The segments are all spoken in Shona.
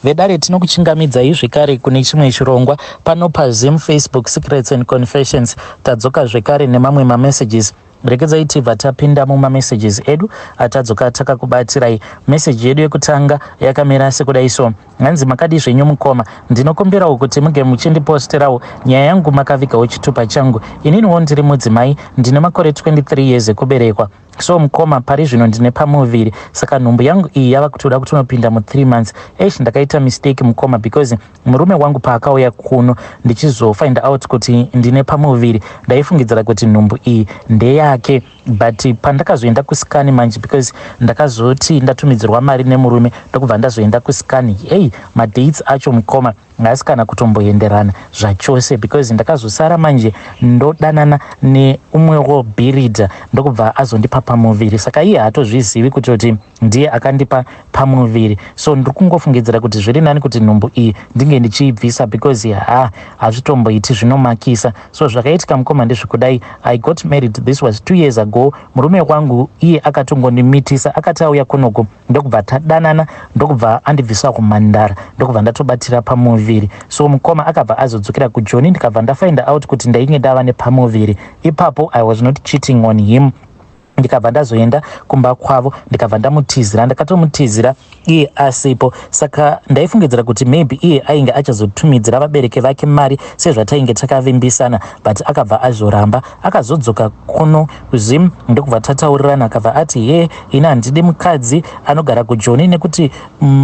vedare tinokuchingamidzai zvekare kune chimwe chirongwa pano paZim Facebook Secrets and Confessions. Tadzoka zvekare nemamwe mamessages. Rekedzai tibva tapinda mumamessages edu atadzoka takakubatirai. Message yedu yekutanga yakamira sekudai so: hanzi makadi zvenyu mukoma, ndinokumbirawo kuti muge muchindiposterawo nyaya yangu makavigawo chitupa changu. Ininiwo ndiri mudzimai, ndine makore 23 years ekuberekwa. So mukoma, pari zvino ndine pamuviri, saka nhumbu yangu iyi yava kutoda kutonopinda mu3 months. Ndakaita mistake mukoma, because murume wangu paakauya kuno ndichizofind out kuti ndine pamuviri, ndaifungidzira kuti nhumbu iyi ndeyake. But pandakazoenda kuskani manje, because ndakazoti ndatumidzirwa mari nemurume ndokubva ndazoenda kuskani, madates acho mukoma haasi kana kutomboenderana zvachose, because ndakazosara manje ndodanana neumwewo bhiridha ndokubva azondipa pamuviri, saka iye haatozvizivi kuti ndiye akandipa pamuviri. So ndiri kungofungidzira kuti zviri nani kuti nhumbu iyi ndinge ndichiibvisa, because hazvitomboiti zvinomakisa. So zvakaitika mukoma ndezvekudai, I got married, this was 2 years ago. Murume wangu iye akatongonimitisa, akati auya kunoku ndokubva tadanana, ndokubva andibvisa kumhandara, ndokubva ndatobatira pamuviri. So mukoma akabva azodzokera kuJoni, ndikabva ndafind out kuti ndainge ndava nepamuviri. Ipapo I was not cheating on him. Ndikabva ndazoenda kumba kwavo, ndikabva ndamutizira, ndakatomutizira iye asipo. Saka ndaifungidzira kuti maybe iye ainge achazotumidzira vabereki vake mari sezvatainge takavimbisana, but akabva azoramba. Akazodzoka kuno kuZim ndokubva tataurirana, akabva ati ina handidi mukadzi anogara kuJoni, nekuti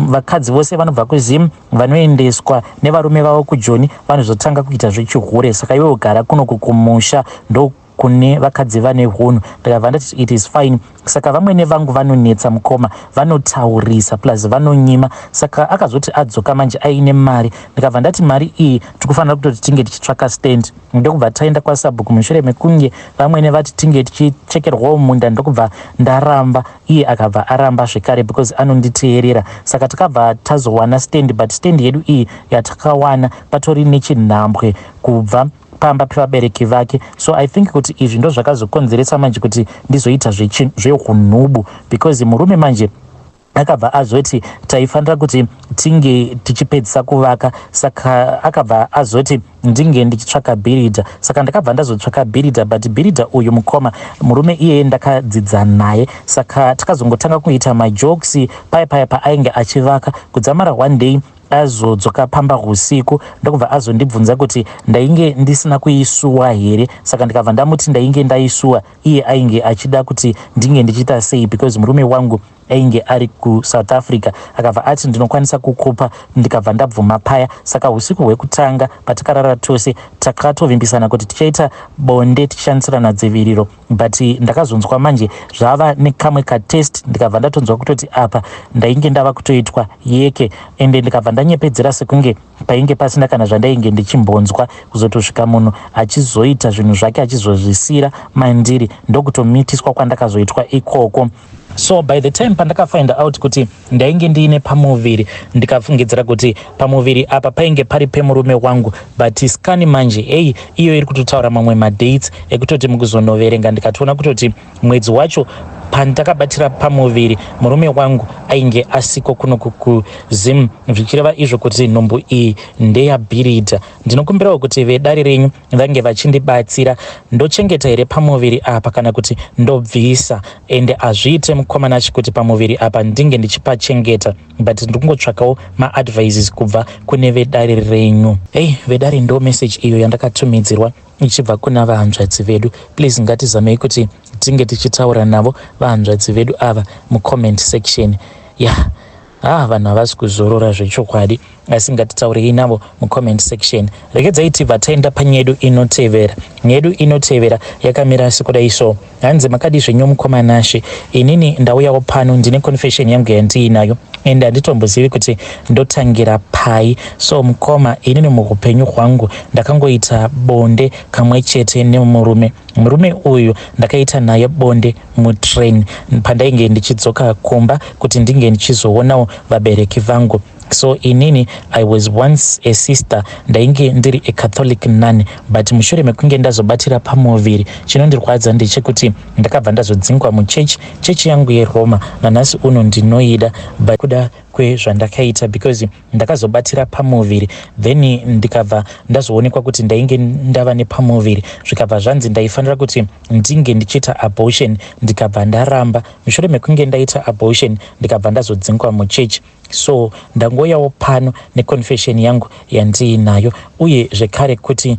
vakadzi vose vanobva kuZim vanoendeswa nevarume vavo kuJoni vanozotanga kuita zvechihure, saka iwe ugara kuno kumusha ndo kune vakadzi vane hunhu. Ndikabva ndati it is fine. Saka vamwene vangu vanonetsa mukoma, vanotaurisa plus vanonyima. Saka akazoti adzoka manje aine mari. Ndikabva ndati mari iyi tikufanira kutoti tinge tichitsvaka stand. Ndokubva taenda kwaSabhuku mushure mekunge vamwene vati tinge tichichekerwawo munda, ndokubva ndaramba. Iye akabva aramba zvekare, because anonditeerera. Saka takabva tazowana stand, but stand yedu iyi yatakawana patori nechinhambwe kubva pamba pevabereki vake. So I think kuti izvi ndo zvakazokonzeresa manje kuti ndizoita zvehunhubu, because murume manje akabva azoti taifanira kuti tinge tichipedzisa kuvaka, saka akabva azoti ndinge ndichitsvaka bhiridha. Saka ndakabva ndazotsvaka bhiridha, but bhiridha uyu mukoma, murume iyeye ndakadzidza naye, saka takazongotanga kuita majokes paya paainge achivaka. Kudzamara one day azodzoka pamba usiku, ndokubva azondibvunza kuti ndainge ndisina kuisuwa here. Saka ndikabva ndamuti ndainge ndaisuwa. Iye ainge achida kuti ndinge ndichita sei, because murume wangu ainge ari kuSouth Africa. Akabva ati ndinokwanisa kukupa, ndikabva ndabvuma paya. Saka usiku hwekutanga patikarara tose takatovimbisana kuti tichaita bonde tichishandisirana dziviriro, but ndakazonzwa manje zvava nekamwe katest. Ndikabva ndatonzwa kutoti apa ndainge ndava kutoitwa yeke, ende ndikabva ndanyepedzera sekunge painge pasina kana zvandainge ndichimbonzwa, kuzotosvika munhu achizoita zvinhu zvake achizozvisira mandiri, ndokutomitiswa kwandakazoitwa ikoko. So by the time pandakafind out kuti ndainge ndiine pamuviri, ndikafungidzira kuti pamuviri apa painge pari pemurume wangu, but skani manje iyo iri kutotaura mamwe madates ekutoti mukuzonoverenga ndikatoona kutoti mwedzi wacho pandakabatira pamuviri murume wangu ainge asiko kuno kuZim, zvichireva izvo kuti nhumbu iyi ndeyabhiridha. Ndinokumbirawo kuti vedare renyu vange vachindibatsira ndochengeta here pamuviri apa kana kuti ndobvisa, ende azviite mukoma nachi kuti pamuviri apa ndinge ndichipachengeta, but ndikungotsvakawo maadvices kubva kune vedare renyu. Vedare ndo message iyo yandakatumidzirwa ichibva kuna vahanzvadzi vedu. Please ngatizamei kuti tinge tichitaura navo vahanzvadzi vedu ava mucomment section. Vanhu havasi kuzorora zvechokwadi, asi ngatitaurei navo mucomment section. Rekedzai tibva taenda panyedu inotevera. Nyedu inotevera yakamira sekudai so: hanzi makadi zvenyu mukoma nashe, inini ndauyawo pano ndine confession yangu yandiinayo, ende handitombozivi kuti ndotangira pai. So mukoma, inini muupenyu hwangu ndakangoita bonde kamwe chete nemurume. Murume uyu ndakaita naye bonde mutrain pandainge ndichidzoka kumba kuti ndinge ndichizoonawo vabereki vangu. So inini I was once a sister, ndainge ndiri a Catholic nun, but mushure mekunge ndazobatira pamuviri, chinondirwadza ndechekuti ndakabva ndazodzingwa muchechi yangu yeRoma, nanhasi uno ndinoida, but kuda kwezvandakaita, because ndakazobatira pamuviri then ndikabva ndazoonekwa kuti ndainge ndava nepamuviri, zvikabva zvanzi ndaifanira kuti ndinge ndichiita abortion, ndikabva ndaramba. Mushure mekunge ndaita abortion ndikabva ndazodzingwa muchechi. So ndangoyawo pano neconfession yangu yandiinayo, uye zvekare kuti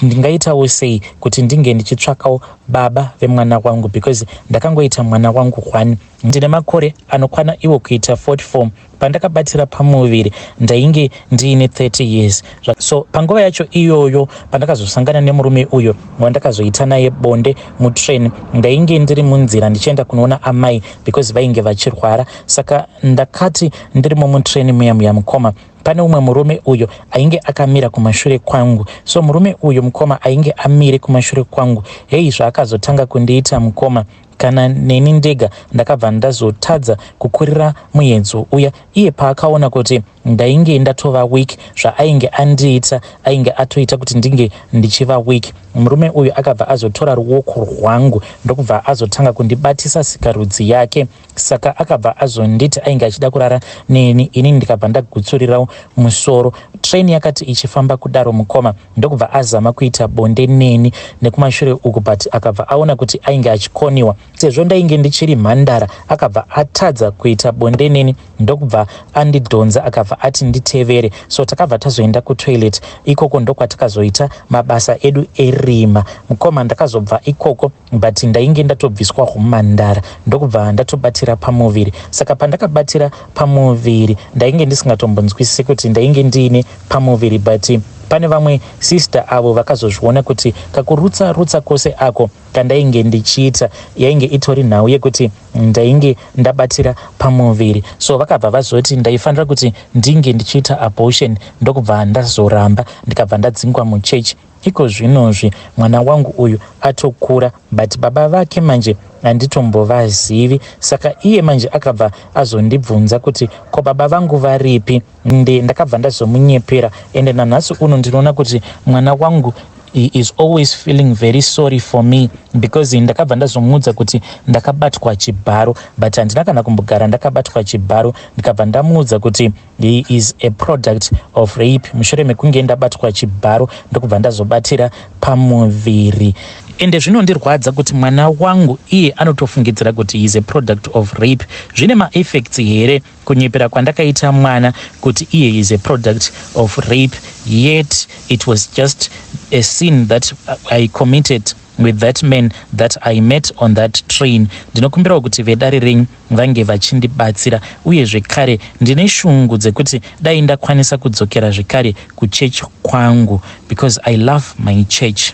ndingaitawo sei kuti ndinge ndichitsvakawo baba vemwana wangu, because ndakangoita mwana wangu 1. Ndine makore anokwana iwo kuita 44. Pandakabatira pamuviri ndainge ndiine 30 years. So panguva yacho iyoyo pandakazosangana nemurume uyo wandakazoita naye bonde mutrain, ndainge ndiri munzira ndichienda kunoona amai because vainge vachirwara. Saka ndakati ndirimo mutrain muya mukoma, pane umwe murume uyo ainge akamira kumashure kwangu. So murume uyo mukoma ainge amire kumashure kwangu, hei zvaakazotanga kundiita mukoma kana neni ndega ndakabva ndazotadza kukurira muenzo uya. Iye paakaona kuti ndainge ndatova weak, zvaainge andiita ainge atoita kuti ndinge ndichiva weak, murume uyu akabva azotora ruoko rwangu ndokubva azotanga kundibatisa sikarudzi yake. Saka akabva azonditi ainge achida kurara neni, inini ndikabva ndagutsurirawo musoro. Train yakati ichifamba kudaro mukoma ndokubva azama kuita bonde neni nekumashure uku, but akabva aona kuti ainge achikoniwa. Sezvo ndainge ndichiri mhandara akabva atadza kuita bonde neni ndokubva andidhonza, akabva ati nditevere. So takabva tazoenda kutoilet, ikoko ndokwatakazoita mabasa edu erima. Mukoma ndakazobva ikoko, but ndainge ndatobviswa kumhandara ndokubva ndatobatira pamuviri. Saka pandakabatira pamuviri ndainge ndisingatombonzwisisi kuti ndainge ndiine pamuviri, but pane vamwe sister avo vakazozviona kuti kakurutsa kwose ako kandainge ndichiita yainge itori nhau yekuti ndainge ndabatira pamuviri. So vakabva vazoti ndaifanira kuti ndinge ndichiita abortion ndokubva ndazoramba, ndikabva ndadzingwa muchechi. Iko zvinozvi mwana wangu uyu atokura, but baba vake manje handitombovazivi. Saka iye manje akabva azondibvunza kuti ko baba vangu varipi, ndakabva ndazomunyepera. Ende nanhasi uno ndinoona kuti mwana wangu he is always feeling very sorry for me, because ndakabva ndazomuudza kuti ndakabatwa chibharo, but handina kana kumbogara ndakabatwa chibharo. Ndikabva ndamuudza kuti he is a product of rape. Mushure mekunge ndabatwa chibharo ndokubva ndazobatira pamuviri. Ende zvinondirwadza kuti mwana wangu iye anotofungidzira kuti he is a product of rape. Zvine maeffects here kunyepera kwandakaita mwana kuti iye is a product of rape, yet it was just a sin that I committed with that man that I met on that train. Ndinokumbirawo kuti vedare renyu vange vachindibatsira, uye zvekare ndine shungu dzekuti dai ndakwanisa kudzokera zvekare kuchechi kwangu, because I love my church.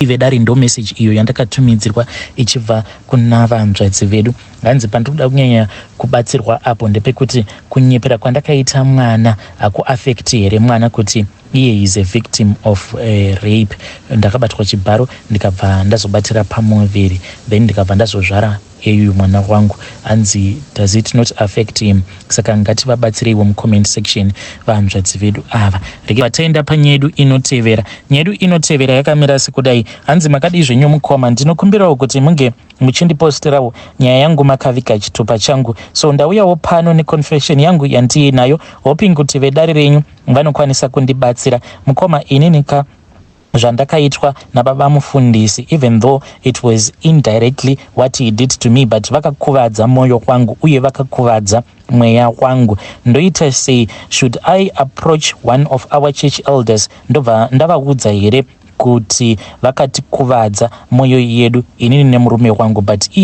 Vedare ndo message iyo yandakatumidzirwa ichibva kuna vanzvadzi vedu. Hanzi pandinoda kunyanya kubatsirwa apo ndepekuti kunyepera kwandakaita mwana akuaffect here mwana kuti iye is a victim of rape. Ndakabatwa chibharo ndikabva ndazobatira pamuviri, then ndikabva ndazozvara eyu mwana wangu. Hanzi does it not affect him? Saka ngativabatsireiwo mucomment section vanzvadzi vedu ava. Rege vataenda panyedu inotevera. Nyedu inotevera yakamira sekudai. Hanzi makadi zvenyu mukoma, ndinokumbirawo kuti munge muchindipostirawo nyaya yangu makavika chitupa changu. So ndauyawo pano neconfession yangu yandiinayo, hoping kuti vedare renyu vanokwanisa kundibatsira. Mukoma, ininika zvandakaitwa nababa mufundisi, even though it was indirectly what he did to me, but vakakuvadza moyo wangu uye vakakuvadza mweya wangu. Ndoita sei? Should I approach one of our church elders? Ndobva ndavaudza here kuti vakatikuvadza moyo yedu inini nemurume wangu, but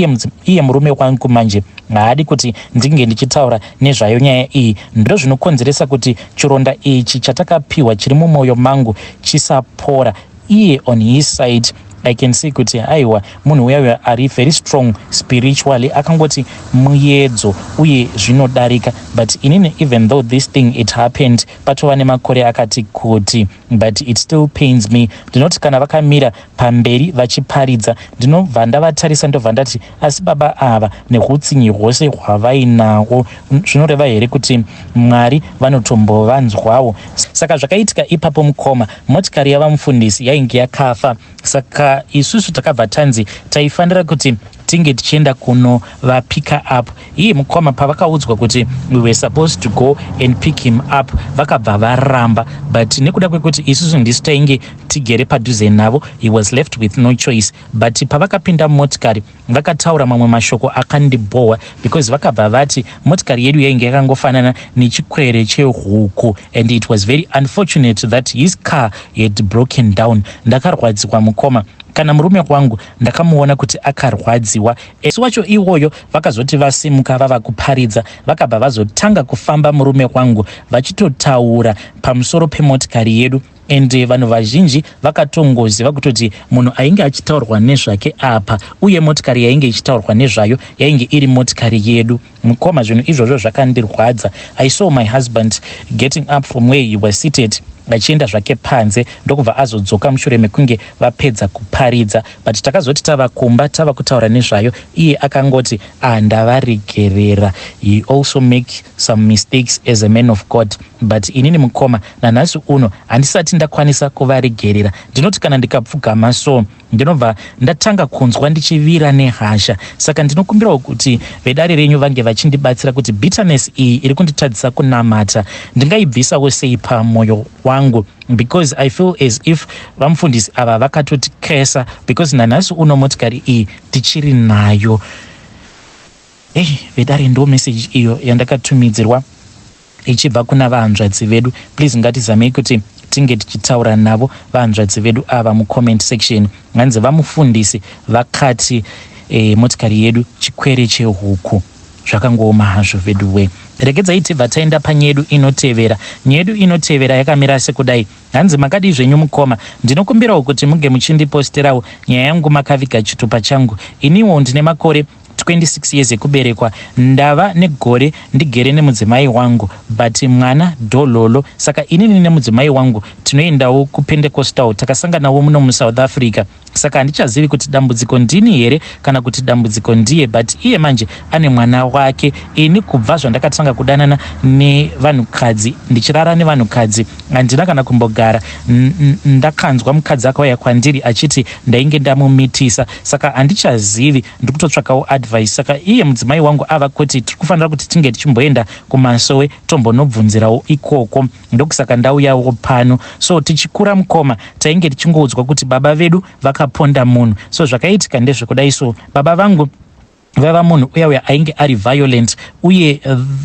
iye murume wangu manje haadi kuti ndinge ndichitaura nezvayo nyaya iyi. Ndo zvinokonzeresa kuti chironda ichi chatakapiwa chiri mumwoyo mangu chisapora. Iye on his side I can see kuti aiwa munhu uya ari very strong spiritually, akangoti muyedzo uye zvinodarika. But inini even though this thing it happened patova nemakore akati kuti, but it still pains me. Ndinoti kana vakamira pamberi vachiparidza ndinobva ndavatarisa ndobva ndati asi baba ava nehutsinyi hwose hwavainawo zvinoreva here kuti Mwari vanotombovanzwawo. Saka zvakaitika ipapo mukoma, motikari yava mufundisi yainge yakafa. Saka isusu takabva tanzi taifanira kuti tinge tichienda kunovapika up. Iye mukoma pavakaudzwa kuti we were supposed to go and pick him up, vakabva varamba, but nekuda kwekuti isusu ndisi tainge tigere padhuze navo, he was left with no choice. But pavakapinda mumotikari vakataura mamwe mashoko akandibhowa, because vakabva vati motikari yedu yainge yakangofanana nechikwere chehuku, and it was very unfortunate that his car had broken down. Ndakarwadziwa mukoma. Kana murume wangu ndakamuona kuti akarwadziwa. Esi wacho iwoyo vakazoti vasimuka vava kuparidza, vakabva vazotanga kufamba murume wangu vachitotaura pamusoro pemotikari yedu. And vanhu vazhinji vakatongoziva kutoti munhu ainge achitaurwa nezvake apa, uye motikari yainge ichitaurwa nezvayo yainge iri motikari yedu. Mukoma, zvinhu izvozvo zvakandirwadza. I saw my husband getting up from where he was seated vachienda zvake panze ndokubva azodzoka mushure mekunge vapedza kuparidza. But takazoti tava kumba tava kutaura nezvayo, iye akangoti ndavaregerera. He also make some mistakes as a man of God. But inini mukoma, nanhasi uno handisati ndakwanisa kuvaregerera. Ndinoti kana ndikapfugama so ndinobva ndatanga kunzwa ndichivira nehasha. Saka ndinokumbirawo kuti vedare renyu vange vachindibatsira kuti bitterness iyi iri kunditadzisa kunamata ndingaibvisawo sei pamwoyo wangu, because I feel as if vamufundisi ava vakatoti kesa, because nanhasi uno motikari iyi tichiri nayo. Vedare ndo message iyo yandakatumidzirwa ichibva kuna vahanzvadzi vedu. Please ngatizamei kuti tinge tichitaura navo vahanzvadzi vedu ava mucomment section. Hanzi vamufundisi vakati motikari yedu chikwere chehuku. Zvakangooma hazvo vedu we. Regedzai tibva taenda panyedu inotevera. Nyedu inotevera yakamira sekudai. Hanzi makadi zvenyu mukoma, ndinokumbirawo kuti muge muchindiposterawo nyaya yangu makaviga chitupa changu. Iniwo ndine makore 26 years ekuberekwa. Ndava negore ndigere nemudzimai wangu, but mwana dololo. Saka inini nemudzimai wangu tinoendawo kuPentecostal, takasanganawo muno muSouth Africa. Saka handichazivi kuti dambudziko ndini here kana kuti dambudziko ndiye, but iye manje ane mwana wake. Ini kubva zvandakatanga kudanana nevanhukadzi, ndichirara nevanhukadzi, handina kana kumbogara ndakanzwa mukadzi akauya kwandiri achiti ndainge ndamumitisa. Saka handichazivi, ndikutotsvakawo advice. Saka iye mudzimai wangu ava kuti tiri kufanira kuti tinge tichimboenda kumasowe tombonobvunzirawo ikoko. Ndokusaka ndauyawo pano. So tichikura mukoma tainge tichingoudzwa kuti baba vedu vakaponda munhu. So zvakaitika ndezvekudai. So baba vangu vava munhu uya ainge ari violent uye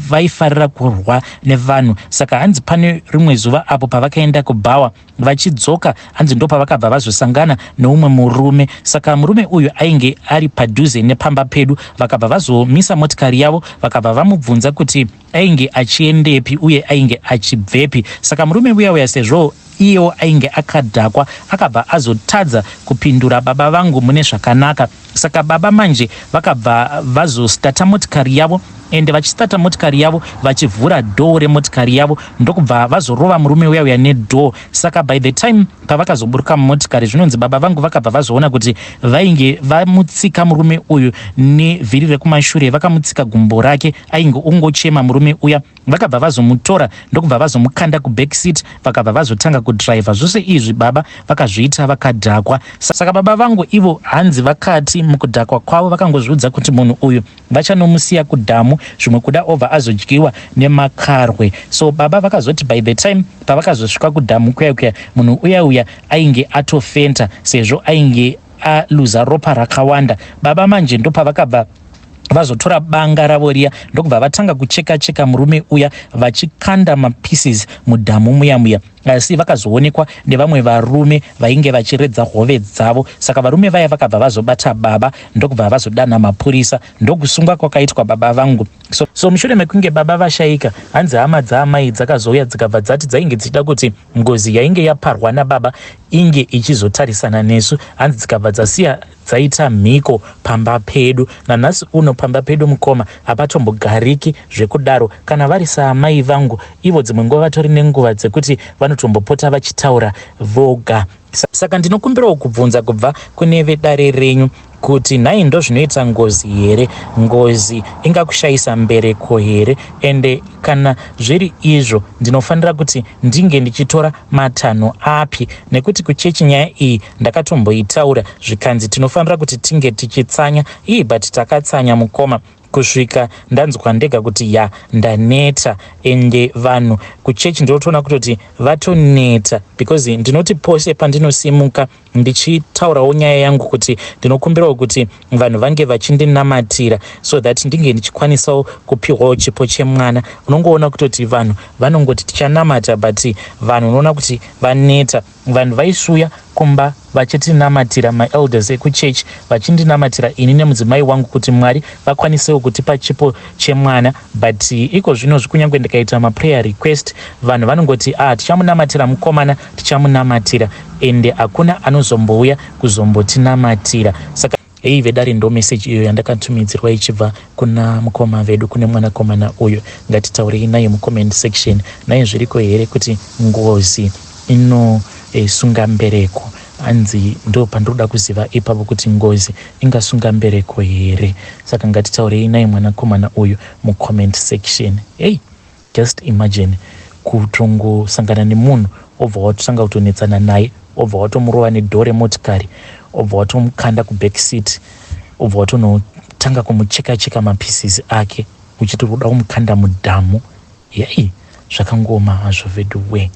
vaifarira kurwa nevanhu. Saka hanzi pane rimwe zuva apo pavakaenda kubhawa vachidzoka, hanzi ndo pavakabva vazosangana neumwe murume. Saka murume uyu ainge ari padhuze nepamba pedu. Vakabva vazomisa motikari yavo, vakabva vamubvunza kuti ainge achiendepi uye ainge achibvepi. Saka murume uya sezvo iyewo ainge akadhakwa, akabva azotadza kupindura baba vangu mune zvakanaka. Saka baba manje vakabva vazostata motikari yavo, ende vachistata motikari yavo vachivhura dhoo remotikari yavo ndokubva vazorova murume uya nedhoo. Saka by the time pavakazoburuka mumotikari, zvinonzi baba vangu vakabva vazoona kuti vainge vamutsika murume uyu nevhiri rekumashure, vakamutsika gumbo rake, ainge ungochema murume uya. Vakabva vazomutora ndokubva vazomukanda kubackseat, vakabva vazotanga kudhiraivha. Zvose izvi baba vakazviita vakadhakwa. Saka baba vangu ivo hanzi vakati mukudhakwa kwavo vakangozviudza kuti munhu uyu vachanomusiya kudhamu, zvimwe kuda obva azodyiwa nemakarwe. So baba vakazoti by the time pavakazosvika kudhamu kuya munhu uya ainge atofenta sezvo ainge aluza ropa rakawanda. Baba manje ndo pavakabva vazotora banga ravo riya ndokubva vatanga kucheka murume uya vachikanda mapieces mudhamu muya. Asi vakazoonekwa nevamwe varume vainge vachiredza hove dzavo. Saka varume vaya vakabva vazobata baba ndokubva vazodana mapurisa, ndokusungwa kwakaitwa baba vangu. So mushure mekunge baba vashaika, hanzi hama dzaamai dzakazouya dzikabva dzati dzainge dzichida kuti ngozi yainge yaparwa nababa inge ichizotarisana nesu. Hanzi dzikabva dzasiya dzaita mhiko pamba pedu. Nanhasi uno pamba pedu mukoma hapatombogariki zvekudaro. Kana vari saamai vangu, ivo dzimwe nguva vatori nenguva dzekuti vanotombopota vachitaura voga. Saka ndinokumbirawo kubvunza kubva kune vedare renyu kuti nhai ndo zvinoita ngozi here, ngozi ingakushayisa mbereko here, ende kana zviri izvo ndinofanira kuti ndinge ndichitora matanho api, nekuti kuchechi nyaya iyi ndakatomboitaura zvikanzi tinofanira kuti tinge tichitsanya but takatsanya mukoma kusvika ndanzwa ndega kuti ndaneta, ende vanhu kuchechi ndinotoona kutoti vatoneta, because ndinoti pose pandinosimuka ndichitaurawo nyaya yangu kuti ndinokumbirawo kuti vanhu vange vachindinamatira so that ndinge ndichikwanisawo kupiwawo chipo chemwana. Unongoona kutoti vanhu vanongoti tichanamata, but vanhu unoona kuti vaneta. Vanhu vaisuya kumba vachitinamatira, maelders ekuchechi vachindinamatira ini nemudzimai wangu kuti Mwari vakwanisewo kutipa chipo chemwana, but iko zvino kunyange ndikaita maprayer request vanhu vanongoti tichamunamatira mukomana, tichamunamatira, ende hakuna anozombouya kuzombotinamatira. Saka vedare ndo message iyo yandakatumidzirwa ichibva kuna mukoma vedu, kune mwanakomana uyo. Ngatitaurei naye mucomment section, naye zviriko here kuti ngozi inosunga mbereko. Anzi ndo pandoda kuziva ipapo kuti ngozi ingasunga mbereko here. Saka ngatitaurei naye mwanakomana uyu mucomment section. Just imagine kutongosangana nemunhu obva watotanga kutonetsana naye, obva watomurova nedhoo remotikari, obva watomukanda kuback seat, obva watonotanga kumucheka mapieces ake uchitoda kumukanda mudhamu. Zvakangoma hazvo vedu we.